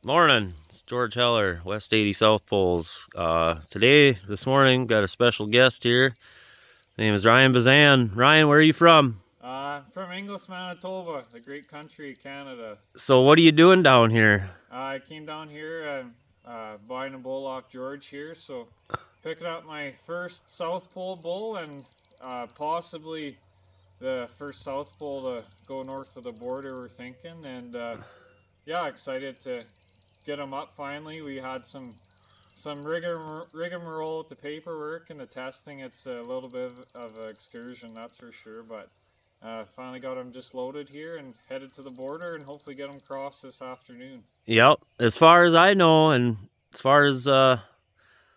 Morning, it's George Heller, West 80 Southpolls. This morning, got a special guest here. His name is Ryan Bezan. Ryan, where are you from? From Inglis, Manitoba, the great country of Canada. So, what are you doing down here? I came down here and buying a bull off George here, so picking up my first South Pole bull and possibly the first South Pole to go north of the border. We're thinking, and yeah, excited to get him up finally. We had some rigmarole with the paperwork and the testing. It's a little bit of an excursion, that's for sure. But finally got him just loaded here and headed to the border and hopefully get him crossed this afternoon. Yep, as far as I know, and as far as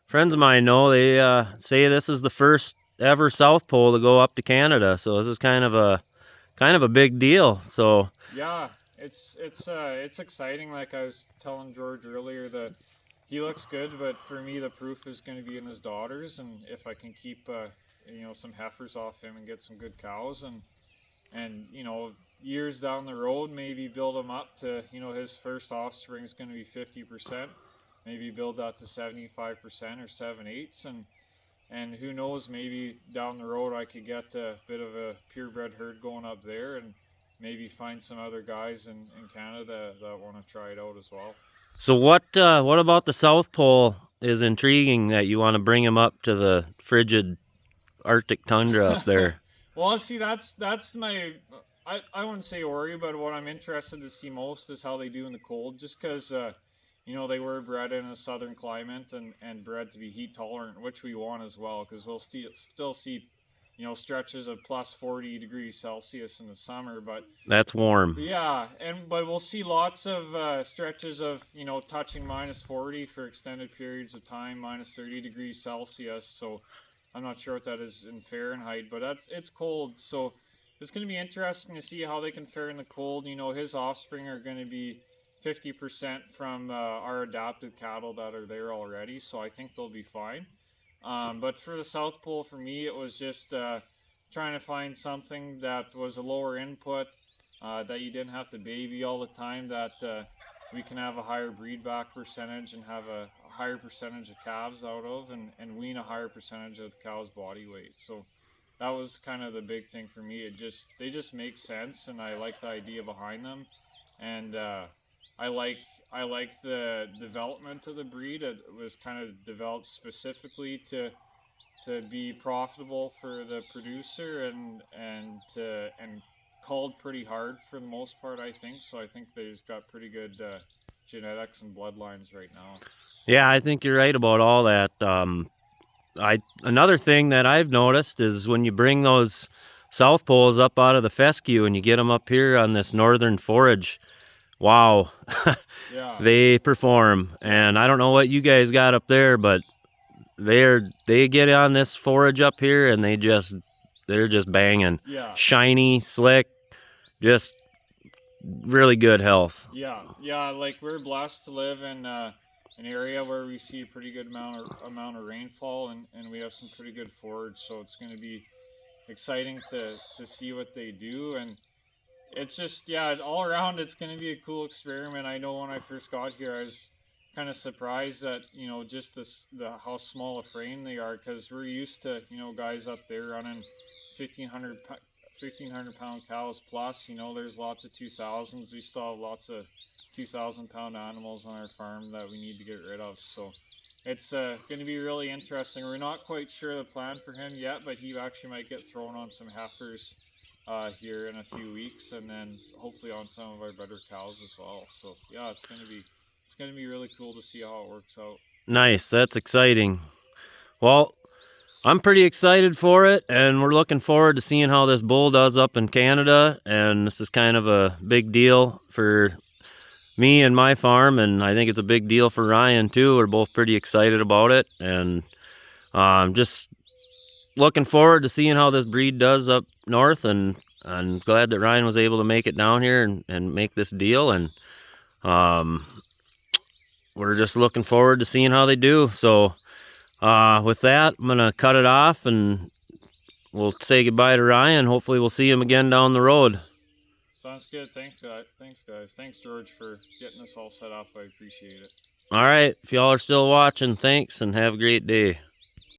friends of mine know, they say this is the first ever South Pole to go up to Canada. So this is kind of a big deal. So Yeah, it's exciting. Like I was telling George earlier, that he looks good, but for me the proof is going to be in his daughters, and if I can keep some heifers off him and get some good cows, and years down the road maybe build him up to his first offspring is going to be 50%, maybe build that to 75% or 7/8, and who knows, maybe down the road I could get a bit of a purebred herd going up there, and maybe find some other guys in Canada that want to try it out as well. So what about the South Pole is intriguing that you want to bring him up to the frigid Arctic tundra up there? Well, see, that's my I wouldn't say worry, but what I'm interested to see most is how they do in the cold, just because they were bred in a southern climate and bred to be heat tolerant, which we want as well, because we'll still see stretches of plus 40 degrees Celsius in the summer, but That's warm. yeah, but we'll see lots of stretches of touching minus 40 for extended periods of time, minus 30 degrees Celsius. So I'm not sure what that is in Fahrenheit, but it's cold. So it's going to be interesting to see how they can fare in the cold. His offspring are going to be 50% from our adapted cattle that are there already, so I think they'll be fine. But for the South Pole, for me, it was just trying to find something that was a lower input, that you didn't have to baby all the time, that we can have a higher breed back percentage and have a higher percentage of calves out of, and wean a higher percentage of the cow's body weight. So that was kind of the big thing for me. They just make sense, and I like the idea behind them, and I like I like the development of the breed. It was kind of developed specifically to be profitable for the producer, and called pretty hard for the most part, I think. So I think they've got pretty good genetics and bloodlines right now. Yeah, I think you're right about all that. I Another thing that I've noticed is when you bring those South Poles up out of the fescue and you get them up here on this northern forage, wow, Yeah, they perform. And I don't know what you guys got up there, but they get on this forage up here and they're just banging, yeah, shiny, slick, just really good health. yeah. Like, we're blessed to live in an area where we see a pretty good amount of rainfall, and we have some pretty good forage. So it's going to be exciting to see what they do, and it's just, yeah, all around it's going to be a cool experiment. I know when I first got here, I was kind of surprised that just the how small a frame they are, because we're used to guys up there running 1500 1,500 pound cows plus. There's lots of 2000s. We still have lots of 2,000-pound animals on our farm that we need to get rid of. So it's going to be really interesting. We're not quite sure the plan for him yet, but he actually might get thrown on some heifers here in a few weeks, and then hopefully on some of our better cows as well. So yeah, it's gonna be really cool to see how it works out. Nice, that's exciting. Well, I'm pretty excited for it, and we're looking forward to seeing how this bull does up in Canada. And this is kind of a big deal for me and my farm, and I think it's a big deal for Ryan too. We're both pretty excited about it, and just looking forward to seeing how this breed does up north. And I'm glad that Ryan was able to make it down here and make this deal. And um, we're just looking forward to seeing how they do. So with that, I'm gonna cut it off, and we'll say goodbye to Ryan. Hopefully, we'll see him again down the road. Sounds good. Thanks, guys. Thanks, George, for getting us all set up. I appreciate it. All right. If y'all are still watching, thanks and have a great day.